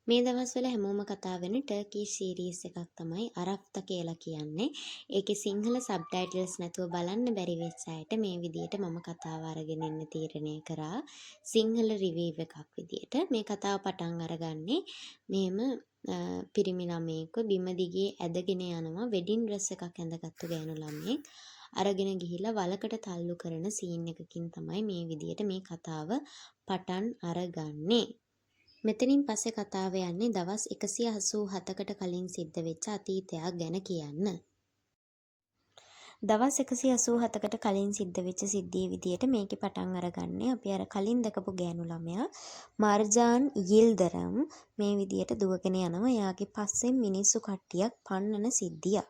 මේ දවස්වල හැමෝම කතා වෙන ටර්කිෂ් සීරීස් එකක් තමයි අරෆ්තා කියලා කියන්නේ. ඒකේ සිංහල සබ්ටයිටල්ස් නැතුව බලන්න බැරි වෙච්ච අයට මේ විදියට මම කතාව අරගෙන එන්න තීරණය කරා. සිංහල රිවිව් එකක් විදියට. මේ කතාව පටන් අරගන්නේ මෙහෙම පිරිමි ළමයෙක්ව බිම දිගේ ඇදගෙන යනවා වෙඩින් ඩ්‍රෙස් එකක් ඇඳගත්තු ගෑනු ළමයෙක්. අරගෙන ගිහිල්ලා වලකට තල්ලු කරන සීන් එකකින් තමයි මේ විදියට මේ කතාව පටන් අරගන්නේ. මෙතනින් පස්සේ කතාව යන්නේ දවස් 187කට කලින් සිද්ධ වෙච්ච අතීතයක් ගැන කියන්න. දවස් 187කට කලින් සිද්ධ වෙච්ච සිද්ධිය විදියට මේකේ පටන් අරගන්නේ අපි අර කලින් දැකපු ගෑනු ළමයා මාර්ජාන් යිල්දරම් මේ විදියට දුවගෙන යනවා. එයාගේ පස්සෙන් මිනිස්සු කට්ටියක් පන්නන සිද්ධියක්.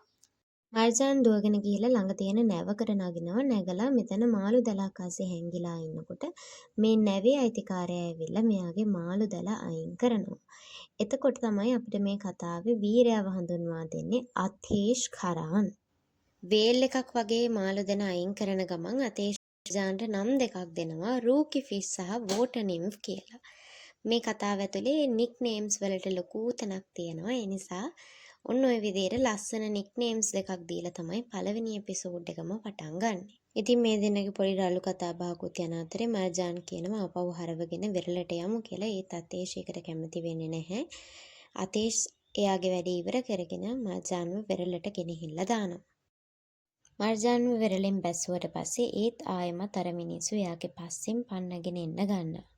මාර්ජාන් දුවගෙන ගිහිල්ලා ළඟ තියෙන නැවකට නගිනවා. නැගලා මෙතන මාළු දලක් අස්සේ හැංගිලා ඉන්නකොට මේ නැවේ අයිතිකාරයා ඇවිල්ලා මෙයාගේ මාළු දල අයින් කරනවා. එතකොට තමයි අපිට මේ කතාවේ වීරයව හඳුන්වා දෙන්නේ අතේෂ් කරාන්. වේල් එකක් වගේ මාළු දෙන අයින් කරන ගමන් අතේෂ් ජාන්ට නම් දෙකක් දෙනවා රූකි ෆිෂ් සහ වෝටර් නිම්ෆ් කියලා. මේ කතාව ඇතුලේ නික් නේම්ස් වලට ලොකු තැනක් තියෙනවා. ඒ නිසා ඔන්න ඔය විදිහට ලස්සන නික් නේම්ස් දෙකක් දීලා තමයි පළවෙනි එපිසෝඩ් එකම පටන් ගන්නෙ. ඉතින් මේ දෙන්නගේ පොඩි රළු කතා බහකුත් යන අතරේ මාර්ජාන් කියනවා ආපහු හරවගෙන වෙරළට යමු කියලා. ඒත් අතේෂ් ඒකට කැමති වෙන්නේ නැහැ. අතේෂ් එයාගේ වැඩේ ඉවර කරගෙන මාර්ජාන්ව වෙරළට ගෙනහිල්ලා දානවා. මාර්ජාන්ව වෙරළෙන් බැස්සුවට පස්සේ ඒත් ආයෙමත් අර මිනිස්සු එයාගේ පස්සෙන් පන්නගෙන එන්න ගන්නවා.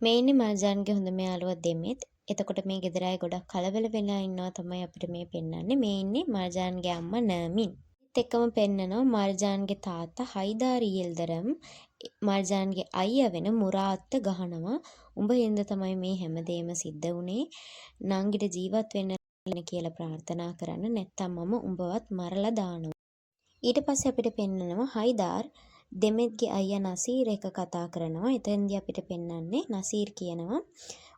මේ ඉන්නේ මාර්ජාන්ගේ හොඳම යාළුවා දෙමෙත්. එතකොට මේ ගෙදර අය ගොඩක් කලබල වෙලා ඉන්නවා තමයි අපිට මේ පෙන්වන්නේ. මේ ඉන්නේ මාර්ජාන්ගේ අම්මා නර්මින්. ඒත් එක්කම පෙන්නනවා මාර්ජාන්ගේ තාත්තා හයිදාර් යිල්දරම් මාර්ජාන්ගේ අයියා වෙන මුරාත්ත ගහනවා. උඹ හින්දා තමයි මේ හැමදේම සිද්ධ වුනේ. නංගිට ජීවත් වෙන්න කියලා ප්‍රාර්ථනා කරන්න නැත්නම් මම උඹවත් මරලා දානවා. ඊට පස්සේ අපිට පෙන්නනවා හයිදාර් දෙමෙත්ගේ අයියා නසීර් එක කතා කරනවා. එතෙන්දී අපිට පෙන්වන්නේ නසීර් කියනවා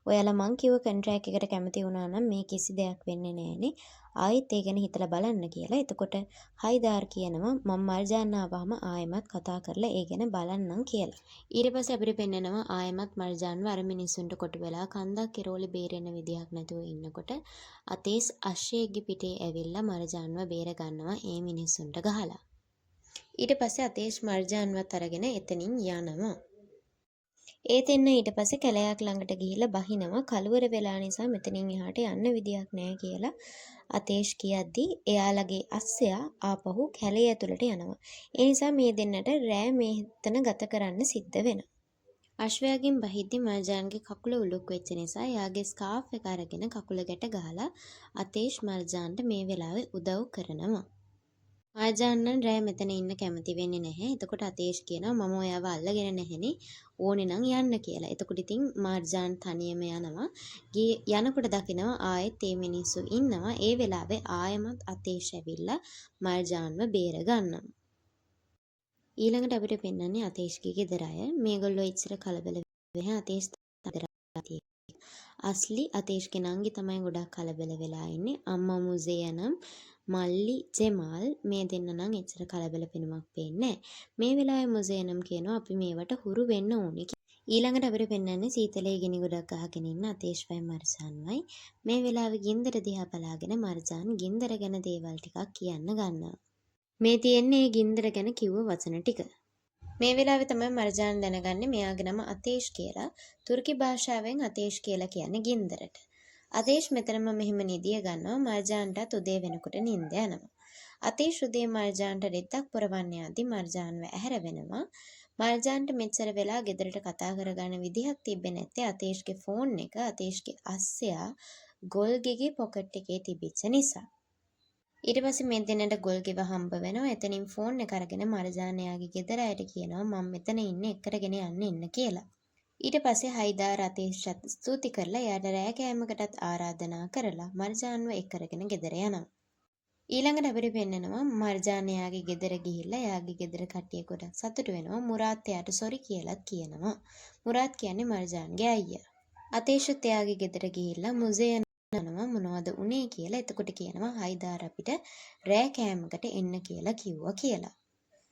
ඔයාලා මං කිව්ව කොන්ට්‍රැක්ට් එකට කැමති වුණා නම් මේ කිසි දෙයක් වෙන්නේ නැහනේ. ආයෙත් ඒ ගැන හිතලා බලන්න කියලා. එතකොට හයිදාර් කියනවා මම මාර්ජාන් ආවම ආයෙමත් කතා කරලා ඒ ගැන බලන්නම් කියලා. ඊට පස්සේ අපිට පෙන්නනවා ආයෙමත් මාර්ජාන්ව අර මිනිස්සුන්ට කොටු වෙලා කන්දක් කෙරෝලි බේරෙන්න විදියක් නැතුව ඉන්නකොට අතේස් අශ්ෂේගේ පිටේ ඇවිල්ලා මාර්ජාන්ව බේර ගන්නවා ඒ මිනිස්සුන්ට ගහලා. ඊට පස්සේ අතේෂ් මාර්ජාන්වත් අරගෙන එතනින් යනවා. ඒත් එන්න ඊට පස්සේ කැලයක් ළඟට ගිහිල්ලා බහිනවා කලවර වෙලා නිසා මෙතනින් එහාට යන්න විදියක් නැහැ කියලා අතේෂ් කියද්දී එයාලගේ අස්සයා ආපහු කැලේ ඇතුළට යනවා. ඒ නිසා මේ දෙන්නට රෑ මෙතන ගත කරන්න සිද්ධ වෙනවා. අශ්වයාගෙන් බහිද්දි මාර්ජාන්ගේ කකුල උලුක් වෙච්ච නිසා එයාගේ ස්කාර්ෆ් එක අරගෙන කකුල ගැට ගහලා අතේෂ් මාර්ජාන්ට මේ වෙලාවේ උදව් කරනවා. මාර්ජාන් නම් රෑ මෙතන ඉන්න කැමති වෙන්නේ නැහැ. එතකොට අතේෂ් කියනවා මම ඔයාව අල්ලගෙන නැහෙනේ. ඕනේ නම් යන්න කියලා. එතකොට ඉතින් මාර්ජාන් තනියම යනවා. යනකොට දකිනවා ආයෙත් මේ මිනිස්සු ඉන්නවා. ඒ වෙලාවේ ආයෙමත් අතේෂ් ඇවිල්ලා මාර්ජාන්ව බේර ගන්නවා. ඊළඟට අපිට පෙන්වන්නේ අතේෂ්ගේ ගෙදර අය. මේගොල්ලෝ ඉස්සර කලබල වෙලා අතේෂ් අස්ලි අතේෂ්ගේ නංගි තමයි ගොඩක් කලබල වෙලා ඉන්නේ. අම්මා මුසේය නම් මල්ලි ජෙමල් මේ දෙන්න නම් එච්චර කලබල පෙනුමක් පේන්නේ නැහැ. මේ වෙලාවේ මුසේනම් කියනවා අපි මේවට හුරු වෙන්න ඕනේ. ඊළඟට අපිට පෙන්වන්නේ සීතලේ ගිනි ගොඩක් අහගෙන ඉන්න අතේෂ්වයි මර්ජාන්වයි. මේ වෙලාවේ ගින්දර දිහා බලාගෙන මර්ජාන් ගින්දර ගැන දේවල් ටිකක් කියන්න ගන්නවා. මේ තියෙන්නේ ගින්දර ගැන කිව්ව වචන ටික. මේ වෙලාවේ තමයි මර්ජාන් දැනගන්නේ මෙයාගේ නම අතේෂ් කියලා. තුර්කි භාෂාවෙන් අතේෂ් කියලා කියන්නේ ගින්දරට. අතේෂ් මෙතනම මෙහෙම නිදිය ගන්නවා. මර්ජාන්ටත් උදේ වෙනකොට නිින්ද යනවා. අතේෂ් උදේ මර්ජාන්ට රෙද්දක් පොරවන්න යද්දී මර්ජාන්ව ඇහැර වෙනවා. මර්ජාන්ට මෙච්චර වෙලා ගෙදරට කතා කරගන්න විදිහක් තිබ්බේ නැත්තේ අතේෂ්ගේ ෆෝන් එක අතේෂ්ගේ අස්සයා ගොල්ගෙගේ පොකට් එකේ තිබිච්ච නිසා. ඊට පස්සේ මේ දෙන්නට ගොල්ගෙව හම්බ වෙනවා. එතනින් ෆෝන් එක අරගෙන මර්ජාන් එයාගේ ගෙදර අයට කියනවා මම මෙතන ඉන්නේ එක්කරගෙන යන්න කියලා. ඊට පස්සේ හයිදාර් අතේෂ්ට ස්තුති කරලා එයාට රෑ කෑමකටත් ආරාධනා කරලා මර්ජාන්ව එක්කරගෙන ගෙදර යනවා. ඊළඟට අපිට පෙන්නනවා මර්ජාන් එයාගේ ගෙදර ගිහිල්ලා එයාගේ ගෙදර කට්ටිය ගොඩක් සතුටු වෙනවා. මුරාත් එයාට සොරි කියලාත් කියනවා. මුරාත් කියන්නේ මර්ජාන්ගේ අයියා. අතේෂත් එයාගේ ගෙදර ගිහිල්ලා මුසේ යනවා මොනවද උනේ කියලා. එතකොට කියනවා හයිදාර් අපිට රෑ කෑමකට එන්න කියලා කිව්වා කියලා.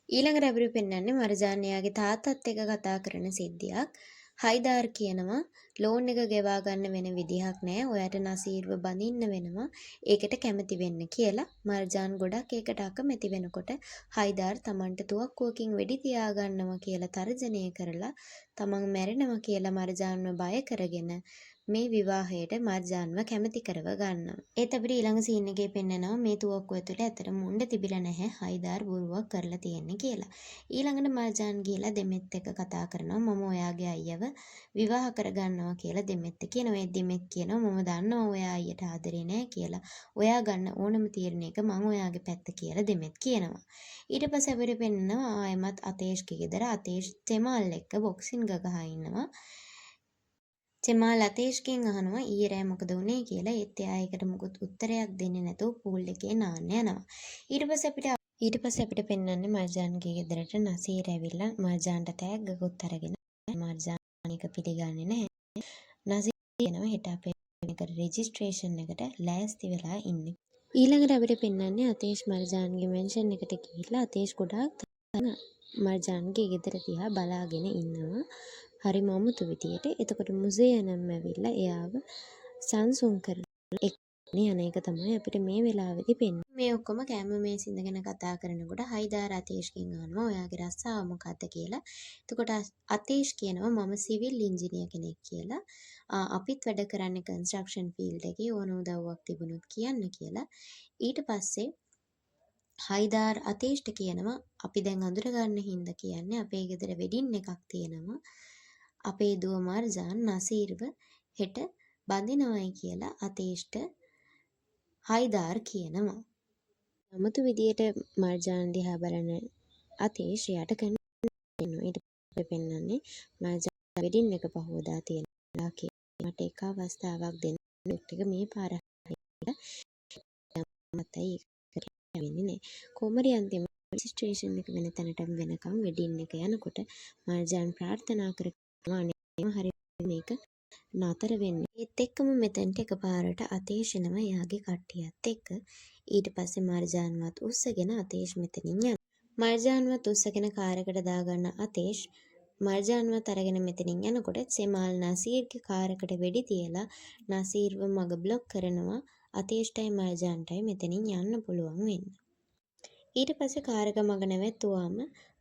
ඊළඟට අපිට පෙන්නන්නේ මර්ජාන් එයාගේ තාත්තත් එක්ක කතා කරන සිද්ධියක්. හයිදාර් කියනවා ලෝන් එක ගෙවා ගන්න වෙන විදිහක් නැහැ. ඔයාට නසීර්ව බඳින්න වෙනවා. ඒකට කැමති වෙන්න කියලා. මර්ජාන් ගොඩක් ඒකට අකමැති වෙනකොට හයිදාර් තමන්ට තුවක්කුවකින් වෙඩි තියාගන්නවා කියලා තර්ජනය කරලා තමන් මැරෙනවා කියලා මර්ජාන්ව බය කරගෙන මේ විවාහයට මර්ජාන්ව කැමති කරව ගන්නවා. ඒත් අපිට ඊළඟ සීන් එකේ පෙන්නනවා මේ තුවක්කුව ඇතුලේ ඇතර මුණ්ඩ තිබිලා නැහැ හයිදාර් බොරුවක් කරලා තියෙන්නේ කියලා. ඊළඟට මර්ජාන් ගිහලා දෙමෙත් එක්ක කතා කරනවා මම ඔයාගේ අයියව විවාහ කරගන්නවා කියලා දෙමෙත් කියනවා. ඒ දෙමෙත් කියනවා මම දන්නවා ඔයා අයියට ආදරේ නැහැ කියලා. ඔයා ගන්න ඕනම තීරණයක මම ඔයාගේ පැත්ත කියලා දෙමෙත් කියනවා. ඊට පස්සේ අපිට පෙන්නනවා ආයමත් අතේෂ්ගේ ගෙදර අතේෂ් තෙමාල් එක්ක බොක්සින් ගගහා ඉන්නවා. තෙමාල් අතේෂ්ගෙන් අහනවා ඊයේ රෑ මොකද වුනේ කියලා. ඒත් එයා ඒකට මොකුත් උත්තරයක් දෙන්නේ නැතුව පූල් එකේ නාන්න යනවා. ඊට පස්සේ අපිට පෙන්වන්නේ මර්ජාන්ගේ ගෙදරට නසීර් ඇවිල්ලා මර්ජාන්ට තෑග්ගකුත් අරගෙන මර්ජාන් එක පිළිගන්නේ නැහැ. නසීර් කියනවා හෙට අපේ එකට රෙජිස්ට්‍රේෂන් එකට ලෑස්ති වෙලා ඉන්න. ඊළඟට අපිට පෙන්වන්නේ අතේෂ් මර්ජාන්ගේ මෙන්ෂන් එකට ගිහිල්ලා අතේෂ් ගොඩාක් මර්ජාන්ගේ ගෙදර දිහා බලාගෙන ඉන්නවා. හරිම අමුතු විදියට. එතකොට මුසේයනම් ඇවිල්ලා එයාව සංසුන් කරලා එක්කනේ යන එක තමයි අපිට මේ වෙලාවේදී පෙන්වන්නේ. මේ ඔක්කොම කැම මේස් ඉඳගෙන කතා කරනකොට හයිදාර් අතේෂ්ගෙන් අහනවා ඔයාගේ රස්සාව මොකක්ද කියලා. එතකොට අතේෂ් කියනවා මම සිවිල් ඉංජිනේර කෙනෙක් කියලා. අපිත් වැඩ කරන්නේ කන්ස්ට්‍රක්ෂන් ෆීල්ඩ් එකේ ඕන උදව්වක් තිබුණොත් කියන්න කියලා. ඊට පස්සේ හයිදාර් අතේෂ්ට කියනවා අපි දැන් අඳුර ගන්න හින්දා කියන්නේ අපේ ගෙදර වෙඩින් එකක් තියෙනවා. අපේ දුව මර්ජාන් නසීර්ව හෙට බඳිනවයි කියලා අතේෂ්ට හයිදාර් කියනවා. අමුතු විදියට මර්ජාන් දිහා බලන අතේෂ් යට කරනවා. ඊට පස්සේ පෙන්වන්නේ මර්ජාන් වෙඩින් එක පහවදා තියෙනවා කියලා. මට එක අවස්ථාවක් දෙන්න ටික මේ පාර මතයි වෙන්නේ නැහැ. කොමරි අන්තිම රෙජිස්ට්‍රේෂන් එක වෙන තැනටම වෙනකම් වෙඩින් එක යනකොට මර්ජාන් ප්‍රාර්ථනා කරනවා අනේ හරි මේක නතර වෙන්නේ. ඒත් එක්කම මෙතෙන්ට එකපාරට අතේෂ් එනවා එයාගේ කට්ටියත් එක්ක. ඊට පස්සේ මර්ජාන්වත් උස්සගෙන අතේෂ් මෙතනින් යනවා. මර්ජාන්වත් උස්සගෙන කාර් එකට දාගන්න අතේෂ් මර්ජාන්වත් අරගෙන මෙතනින් යනකොට සෙමාල් නසීර්ගේ කාර් එකට වෙඩි තියලා නසීර්ව මග බ්ලොක් කරනවා. අතේෂ්ටයි මර්ජාන්ටයි මෙතනින් යන්න පුළුවන් වෙන්න. ඊට පස්සේ කාර් එක මග නැවැත්තුවාම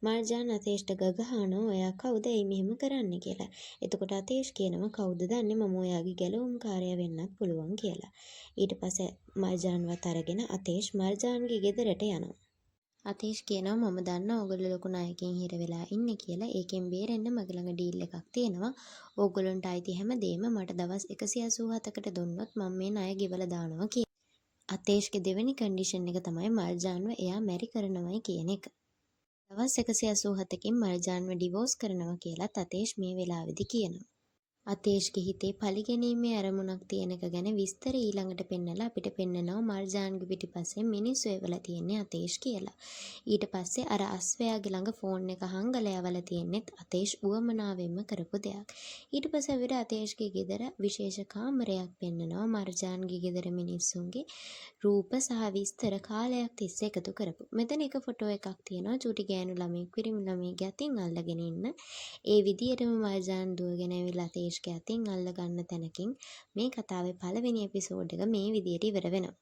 මර්ජාන් අතේෂ්ට ගගහනවා ඔයා කවුද එයි මෙහෙම කරන්න කියලා. එතකොට අතේෂ් කියනවා කවුද දන්නේ මම ඔයාගේ ගැලවුම්කාරයා වෙන්නත් පුළුවන් කියලා. ඊට පස්සේ මර්ජාන්වත් අරගෙන අතේෂ් මර්ජාන්ගේ ගෙදරට යනවා. අතේෂ් කියනවා මම දන්නවා ඕගොල්ලෝ ලොකු ණයකින් හිර වෙලා ඉන්නේ කියලා. ඒකෙන් බේරෙන්න මගේ ළඟ ඩීල් එකක් තියෙනවා. ඕගොල්ලන්ට අයිති හැමදේම මට දවස් 187කට දුන්නොත් මම මේ ණය ගෙවලා දානවා කියලා. අතේෂ්ගේ දෙවෙනි කන්ඩිෂන් එක තමයි මර්ජාන්ව එයා මැරි කරනවයි කියන එක. දවස් 187කින් මර්ජාන්ව ඩිවෝස් කරනවා කියලාත් අතේෂ් මේ වෙලාවේදී කියනවා. අතේෂ්ගේ හිතේ පලිගැනීමේ අරමුණක් තියෙන එක ගැන විස්තර ඊළඟට පෙන්නලා අපිට පෙන්නනවා මර්ජාන්ගේ පිටිපස්සේ මිනිස්සු එවලා තියෙන්නේ අතේෂ් කියලා. ඊට පස්සේ අර අස්වැයාගේ ළඟ ෆෝන් එක හංගලා යවලා තියෙන්නෙත් අතේෂ් උවමනාවෙන්ම කරපු දෙයක්. ඊට පස්සේ අපිට අතේෂ්ගේ ගෙදර විශේෂ කාමරයක් පෙන්නනවා මර්ජාන්ගේ ගෙදර මිනිස්සුන්ගේ රූප සහ විස්තර කාලයක් තිස්සේ එකතු කරපු. මෙතන එක ෆොටෝ එකක් තියෙනවා චූටි ගෑනු ළමෙක් පිරිමි ළමයෙක් අතින් අල්ලගෙන ඉන්න. ඒ විදියටම මර්ජාන් දුවගෙන ඇවිල්ලා අතේෂ්ගේ අතින් අල්ල ගන්න තැනකින් මේ කතාවේ පළවෙනි එපිසෝඩ් එක මේ විදියට ඉවර වෙනවා.